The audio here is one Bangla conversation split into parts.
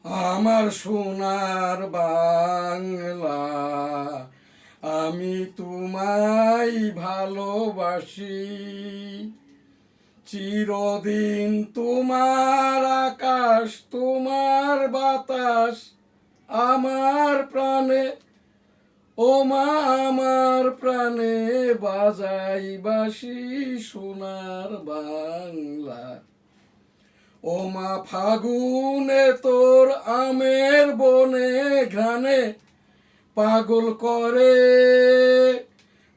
আমার সোনার বাংলা, আমি তোমায় ভালোবাসি। চিরদিন তোমার আকাশ, তোমার বাতাস আমার প্রাণে, ও মা আমার প্রাণে বাজাই বাঁশি সোনার বাংলা। ও মা ফাগুনে তোর আমের বনে ঘ্রাণে পাগল করে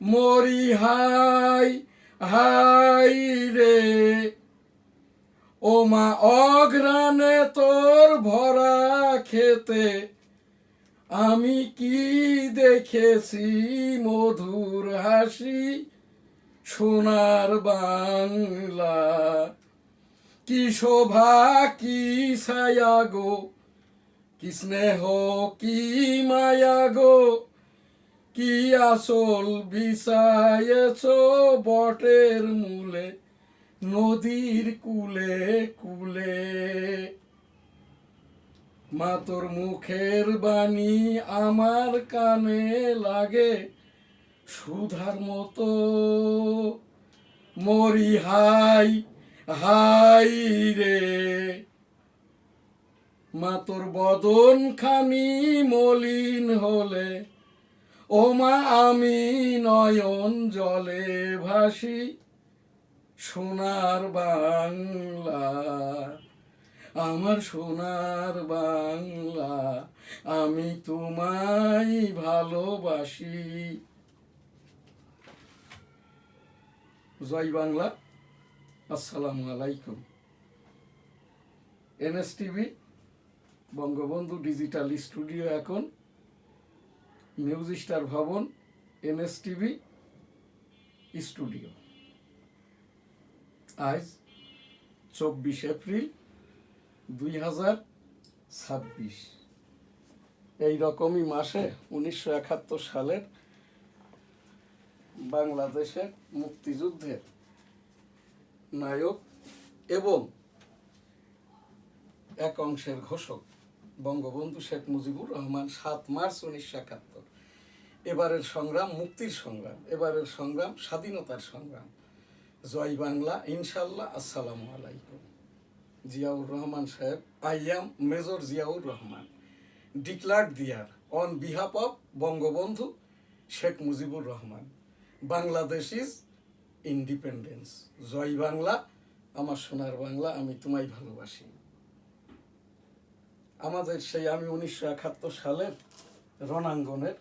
মরি হাই হাই রে। ও মা অঘ্রাণে তোর ভরা খেতে আমি কি দেখেছি মধুর হাসি সোনার বাংলা। কি শোভা কি ছায়া গো, কি স্নেহ কি মায়া গো, কি আসল বিছায়েছ বটের মূলে নদীর কুলে কুলে। মা তোর মুখের বাণী আমার কানে লাগে সুধার মতো, মরি হাই হাই রে। মা তোর বদন খানি মলিন হলে, ও মা আমি নয়ন জলে ভাসি সোনার বাংলা। আমার সোনার বাংলা, আমি তোমায় ভালোবাসি। জয় বাংলা। আসসালামু আলাইকুম। NSTV বঙ্গবন্ধু ডিজিটাল স্টুডিও, এখন নিউজ স্টার ভবন, NSTV স্টুডিও। আজ 24 এপ্রিল 2026। এই রকমই মাসে 1971 সালের বাংলাদেশের মুক্তিযুদ্ধের নায়ক এবং এক অংশের ঘোষক বঙ্গবন্ধু শেখ মুজিবুর রহমান 7 মার্চ 1971 এবারের সংগ্রাম মুক্তির সংগ্রাম, এবারের সংগ্রাম স্বাধীনতার সংগ্রাম। জয় বাংলা, ইনশাল্লাহ। আসসালামু আলাইকুম। জিয়াউর রহমান সাহেব, I am major Ziaur Rahman, declared there on behalf of Bangabandhu Sheikh Mujibur Rahman, Bangladesh is independence. জয় বাংলা, আমার সোনার বাংলা, আমি তোমায় ভালোবাসি। আমাদের সেই আমি 1971 সালের রণাঙ্গনের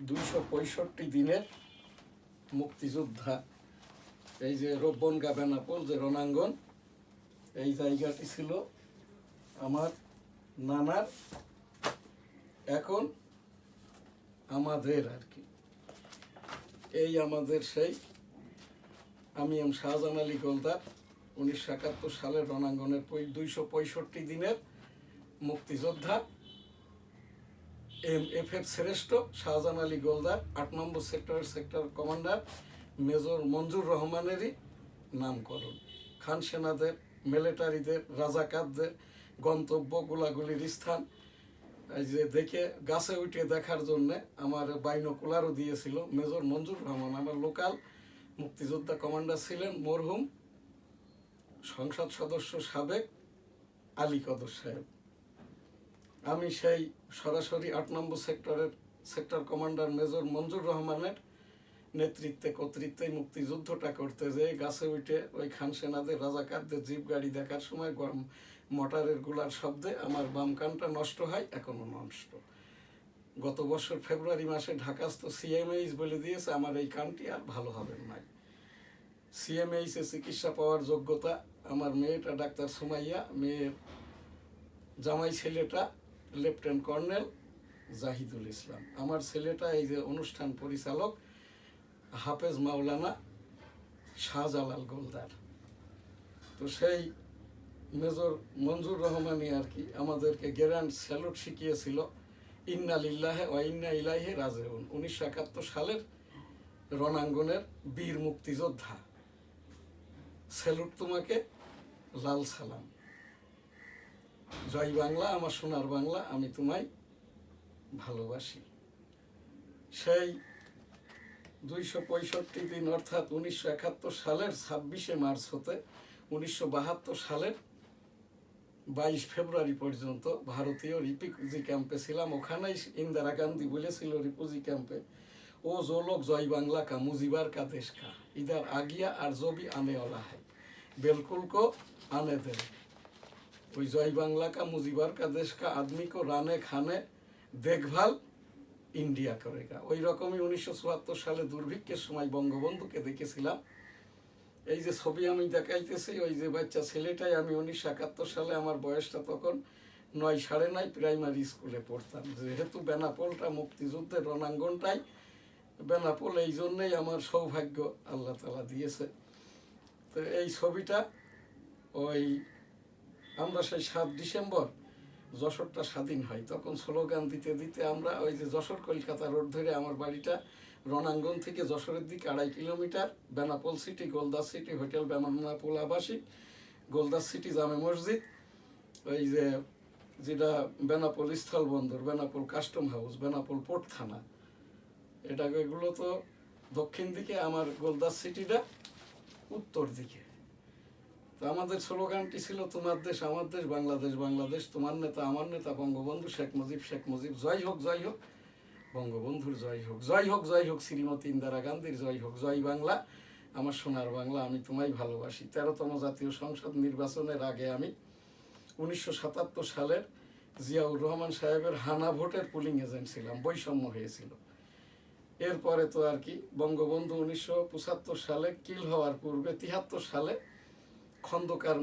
265 দিনের মুক্তিযোদ্ধা। এই যে রব্বনগা বেনাপোল যে রণাঙ্গন, এই জায়গাটি ছিল আমার নানার, এখন আমাদের আর কি। এই আমাদের সেই আমি এম শাহজাহান আলী গোলদার 1971 সালের রণাঙ্গনের 265 দিনের মুক্তিযোদ্ধা, MFF শ্রেষ্ঠ শাহজাহান আলী গোলদার, 8 নম্বর সেক্টরের সেক্টর কমান্ডার মেজর মঞ্জুর রহমানেরই নামকরণ। খান সেনাদের, মিলিটারিদের, রাজাকারদের গন্তব্য গোলাগুলির স্থান। এই যে দেখে গাছে উঠে দেখার জন্যে আমার বাইনোকুলারও দিয়েছিল মেজর মঞ্জুর রহমান। আমার লোকাল মুক্তিযোদ্ধা কমান্ডার ছিলেন মরহুম সংসদ সদস্য সাবেক আলী কদর সাহেব। আমি সেই সরাসরি 8 নম্বর সেক্টরের সেক্টর কমান্ডার মেজর মঞ্জুর রহমানের নেতৃত্বে কর্তৃত্বে মুক্তিযুদ্ধটা করতে যেয়ে গাছে উঠে ওই খান সেনাদের রাজাকারদের জিপ গাড়ি দেখার সময় মোটরের গুলার শব্দে আমার বাম কানটা নষ্ট হয়, এখনো নষ্ট। গত বছর ফেব্রুয়ারি মাসে ঢাকাস্থ CMH বলে দিয়েছে আমার এই কানটি আর ভালো হবে না। CMH-এ চিকিৎসা পাওয়ার যোগ্যতা আমার মেয়েটা ডাক্তার সুমাইয়া, মেয়ের জামাই ছেলেটা লেফটেন্যান্ট কর্নেল জাহিদুল ইসলাম, আমার ছেলেটা এই যে অনুষ্ঠান পরিচালক হাফেজ মাওলানা শাহজালাল গোলদার। তো সেই মেজর মঞ্জুর রহমানই আর কি আমাদেরকে গ্র্যান্ড স্যালুট শিখিয়েছিল, ইন্না লিল্লাহে ওয়া ইন্না ইলাইহি রাজিউন। 1971 সালের রণাঙ্গনের বীর মুক্তিযোদ্ধা, স্যালুট তোমাকে, লাল সালাম। জয় বাংলা, আমার সোনার বাংলা, আমি তোমায় ভালোবাসি। সেই 265 দিন অর্থাৎ 1971 সালের 26শে মার্চ হতে 1972 সালের 22 ফেব্রুয়ারি পর্যন্ত ভারতীয় রিফিউজি ক্যাম্পে ছিলাম। ওখানেই ইন্দিরা গান্ধী বলেছিল রিফিউজি ক্যাম্পে, ও जो लोग জয় বাংলা का मुजीबार का देश का इधर आ गया और जो भी आने वाला है बिल्कुल को आने दे। ওই জয় বাংলা কা মুজিবার কা দেশ কা আদমি কো রানে খানে দেখভাল ইন্ডিয়া করেগা। ওই রকমই 1974 সালে দুর্ভিক্ষের সময় বঙ্গবন্ধুকে দেখেছিলাম। এই যে ছবি আমি দেখাইতেছি, ওই যে বাচ্চা ছেলেটাই আমি 1971 সালে, আমার বয়সটা তখন 9 সাড়ে 9 প্রাইমারি স্কুলে পড়তাম। যেহেতু বেনাপোলটা মুক্তিযুদ্ধের রণাঙ্গনটাই বেনাপোল, এই জন্যেই আমার সৌভাগ্য আল্লাহ তাআলা দিয়েছে। তো এই ছবিটা ওই আমরা সেই 7 ডিসেম্বর যশোরটা স্বাধীন হয়, তখন স্লোগান দিতে দিতে আমরা ওই যে যশোর কলকাতা রোড ধরে, আমার বাড়িটা রণাঙ্গন থেকে যশোরের দিকে 2.5 kilometre, Benapole city, Goldas city, hotel Benapole আবাসিক, গোলদাস সিটি জামে মসজিদ, ওই যে যেটা বেনাপোল স্থল বন্দর, Benapole custom house, Benapole port থানা, এগুলো তো দক্ষিণ দিকে, আমার গোলদাস সিটিটা উত্তর দিকে। তো আমাদের স্লোগানটি ছিল তোমার দেশ আমার দেশ, বাংলাদেশ বাংলাদেশ, তোমার নেতা আমার নেতা বঙ্গবন্ধু শেখ মুজিব, শেখ মুজিব জয় হোক বঙ্গবন্ধুর জয় হোক, জয় হোক শ্রীমতী ইন্দিরা গান্ধীর জয় হোক, জয় বাংলা, আমার সোনার বাংলা, আমি তোমায় ভালোবাসি। 13তম জাতীয় সংসদ নির্বাচনের আগে আমি 1977 সালের জিয়াউর রহমান সাহেবের হানা ভোটের পুলিং এজেন্ট ছিলাম, বৈষম্য হয়েছিল। এরপরে তো আর কি বঙ্গবন্ধু 1975 সালে কিল হওয়ার পূর্বে 73 সালে খন্দকার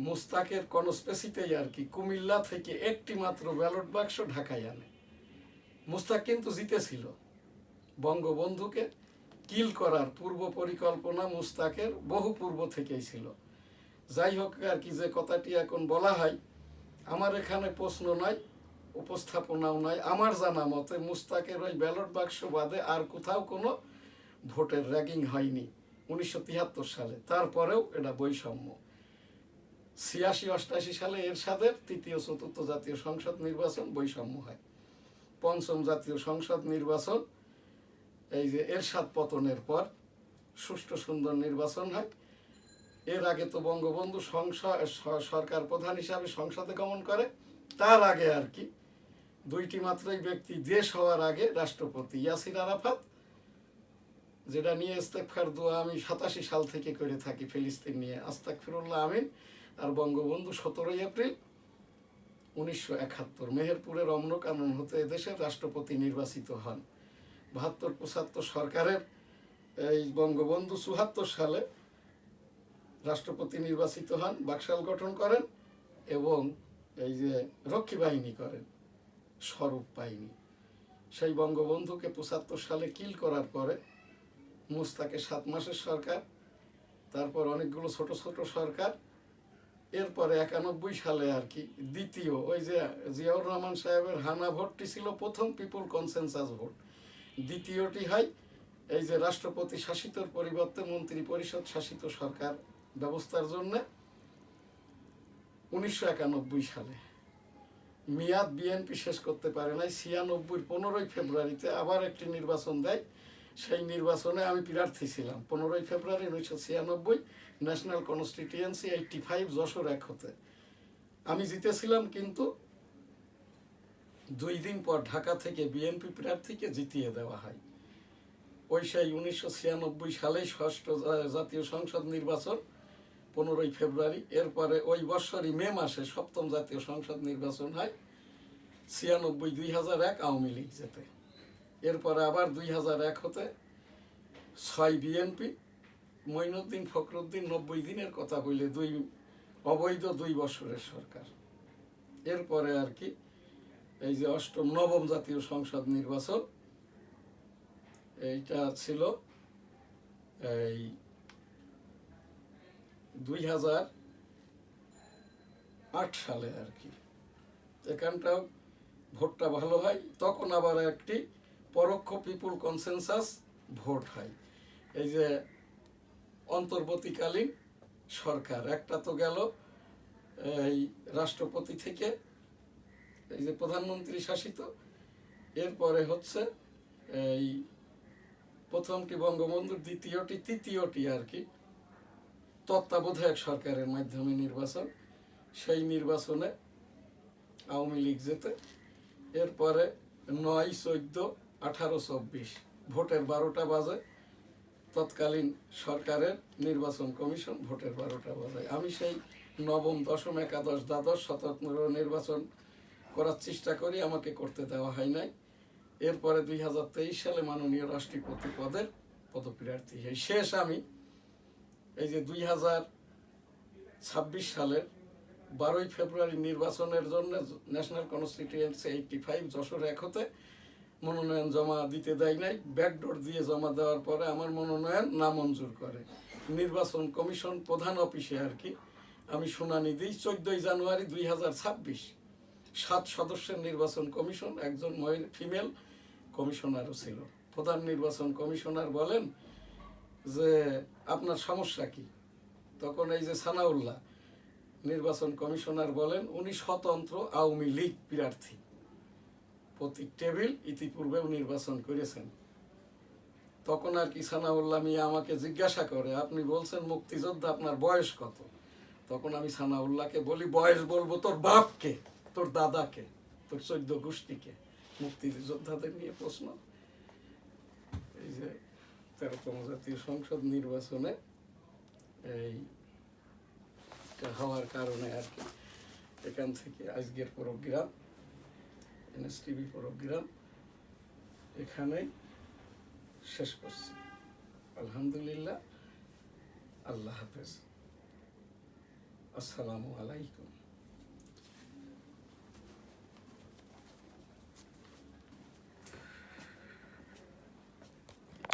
মুস্তাকের কনস্পেসিতেই আর কি কুমিল্লা থেকে একটি মাত্র ব্যালট বাক্স ঢাকায় আনে। মুস্তাক কিন্তু জিতেছিল। বঙ্গবন্ধুকে কিল করার পূর্ব পরিকল্পনা মুস্তাকের বহু পূর্ব থেকেই ছিল। যাই হোক আর কি, যে কথাটি এখন বলা হয়, আমার এখানে প্রশ্ন নয়, উপস্থাপনাও নয়, আমার জানা মতে মুস্তাকের ওই ব্যালট বাক্স বাদে আর কোথাও কোনো ভোটের র্যাগিং হয়নি 1973 সালে। তারপরেও এটা বৈষম্য। 86-88 সালে এরশাদের 3য়-4র্থ জাতীয় সংসদ নির্বাচন বৈষম্য হয়। 5ম জাতীয় সংসদ নির্বাচন এই যে এরশাদ পতনের পর সুষ্ঠু সুন্দর নির্বাচন হয়। এর আগে তো বঙ্গবন্ধু সরকার প্রধান হিসাবে সংসদে গমন করে। তার আগে আর কি 2টি মাত্রই ব্যক্তি দেশ হওয়ার আগে রাষ্ট্রপতি, ইয়াসির আরাফাত, যেটা নিয়ে ইস্তেগফার দোয়া আমি 87 সাল থেকে করে থাকি ফিলিস্তিন নিয়ে, আস্তাগফিরুল্লাহ আমিন। আর বঙ্গবন্ধু 17 এপ্রিল 1971 মেহেরপুরের রমনকানন হতে এদেশের রাষ্ট্রপতি নির্বাচিত হন। 72-75 সরকারের এই বঙ্গবন্ধু 74 সালে রাষ্ট্রপতি নির্বাচিত হন, বাকশাল গঠন করেন এবং এই যে রক্ষী বাহিনী করেন, স্বরূপ বাহিনী। সেই বঙ্গবন্ধুকে 75 সালে কিল করার পরে মুস্তাকে 7 মাসের সরকার, তারপর অনেকগুলো ছোট ছোট সরকার। এরপরে 91 সালে আর কি দ্বিতীয় ওই যে জিয়াউর রহমান সাহেবের হানা ভোটটি ছিল প্রথম পিপুল কনসেনসাস ভোট। দ্বিতীয়টি হয় এই যে রাষ্ট্রপতি শাসিতর পরিবর্তে মন্ত্রী পরিষদ শাসিত সরকার ব্যবস্থার জন্য 1991 সালে। মেয়াদ বিএনপি শেষ করতে পারে নাই। 96 15 ফেব্রুয়ারিতে আবার একটি নির্বাচন দেয়। সেই নির্বাচনে আমি প্রার্থী ছিলাম। 15 ফেব্রুয়ারি 1996 ন্যাশনাল কনস্টিটিউয়েন্সি 85 যশোর 1 হতে আমি জিতেছিলাম, কিন্তু 2 দিন পর ঢাকা থেকে বিএনপি প্রার্থীকে জিতিয়ে দেওয়া হয়। ওই সেই 1996 সালেই 6ষ্ঠ জাতীয় সংসদ নির্বাচন 15 ফেব্রুয়ারি। এরপরে ওই বৎসরই মে মাসে 7ম জাতীয় সংসদ নির্বাচন হয়। 96 2001 আওয়ামী লীগ জেতে। এরপরে আবার 2001 হতে 6 বিএনপি, মঈনুদ্দিন ফখরুদ্দিন 90 দিনের কথা বললে অবৈধ 2 বছরের সরকার। এরপরে আর কি এই যে 8ম 9ম জাতীয় সংসদ নির্বাচন, এইটা ছিল এই 2008 সালে আর কি। এখানটাও ভোটটা ভালো হয়। তখন আবার একটি পরোক্ষ পিপুল কনসেনসাস ভোট হয়। এই যে অন্তর্বর্তীকালীন সরকার, একটা তো গেল এই রাষ্ট্রপতি থেকে এই যে প্রধানমন্ত্রী শাসিত, এরপরে হচ্ছে এই প্রথমটি বঙ্গবন্ধুর, দ্বিতীয়টি, তৃতীয়টি আর কি তত্ত্বাবধায়ক সরকারের মাধ্যমে নির্বাচন। সেই নির্বাচনে আওয়ামী লীগ জেতে। এরপরে 9, 14, 18, 24 ভোটের 12টা বাজে। তৎকালীন সরকারের নির্বাচন কমিশন ভোটের 12টা বাজায়। আমি সেই নবম, দশম, একাদশ, দ্বাদশ স্বতন্ত্র নির্বাচন করার চেষ্টা করি, আমাকে করতে দেওয়া হয় নাই। এরপরে 2023 সালে মাননীয় রাষ্ট্রপতি পদের পদপ্রার্থী হই। শেষ আমি এই যে 2026 সালের 12ই ফেব্রুয়ারি নির্বাচনের জন্য ন্যাশনাল কনস্টিটিউয়েন্সি 85 যশোর 1 হতে মনোনয়ন জমা দিতে দেয় নাই। ব্যাকডোর দিয়ে জমা দেওয়ার পরে আমার মনোনয়ন নামঞ্জুর করে নির্বাচন কমিশন প্রধান অফিসে আর কি। আমি শুনানি দিই 14ই জানুয়ারি 2026। 7 সদস্যের নির্বাচন কমিশন, একজন ফিমেল কমিশনারও ছিল। প্রধান নির্বাচন কমিশনার বলেন যে আপনার সমস্যা কি? তখন এই যে সানাউল্লাহ নির্বাচন কমিশনার বলেন উনি স্বতন্ত্র আওয়ামী লীগ প্রার্থী, প্রতীক টেবিল ইতিপূর্বেও নির্বাচন করেছেন। তখন আর কি সানাউল্লাহ মিয়া আমাকে জিজ্ঞাসা করে আপনি বলছেন মুক্তিযোদ্ধা, আপনার বয়স কত? তখন আমি সানাউল্লাহকে বলি বয়স বলবো তোর বাপকে, তোর দাদাকে, তোর 14 গোষ্ঠীকে। মুক্তিযোদ্ধাদের নিয়ে প্রশ্ন। এই যে 13তম জাতীয় সংসদ নির্বাচনে এই হওয়ার কারণে আর কি এখান থেকে আজকের প্রোগ্রাম, এনএসটিভি প্রোগ্রাম এখানেই শেষ করছি। আলহামদুলিল্লাহ, আল্লাহ হাফেজ, আসসালামু আলাইকুম।